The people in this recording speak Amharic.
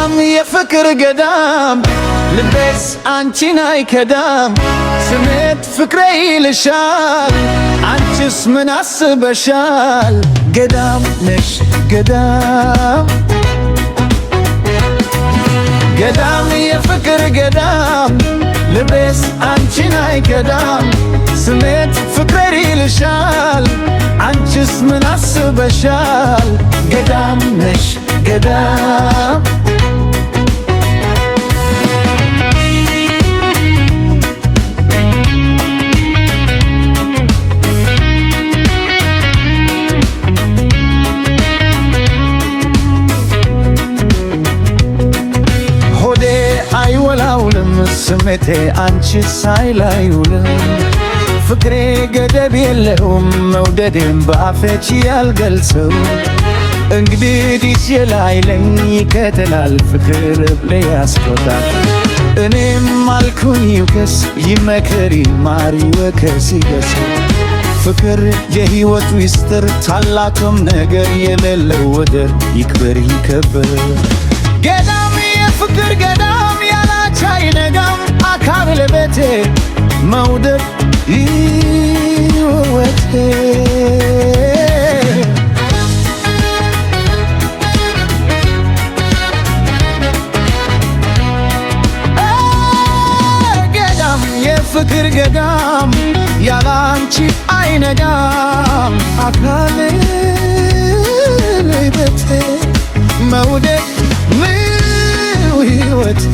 ገዳም የፍቅር ገዳም ልቤስ አንቺን አይከዳም ስሜት ፍቅሬ ይልሻል አንቺስ ምን አስበሻል ገዳም ነሽ ገዳም ገዳም የፍቅር ገዳም ልቤስ አንቺን አይከዳም ስሜት ፍቅሬ ይልሻል አንቺስ ምን አስበሻል ገዳም ነሽ ገዳም ሆዴ አይወላውልም ስሜቴ አንቺስ ሳይላይውልም ፍቅሬ ገደብ የለውም መውደዴም በአፌች ያልገልጸው እንግዲህ የላይለኝ ይከተላል ፍቅር ብለያስቆጣል እኔም አልኩኝ ይውከስ ይመከር ይማር ይወከስ ይገስ ፍቅር የሕይወት ሚስጥር ታላቅም ነገር የሌለው ወደር ይክበር ይከበር ገዳም የፍቅር ገዳም ያላንቺ አይነጋም አካል ለቤቴ መውደድ ሕይወቴ ገዳም የፍቅር ገዳም ያላንቺ አይነጋም አካሌ ቤቴ መውደድ ሕይወቴ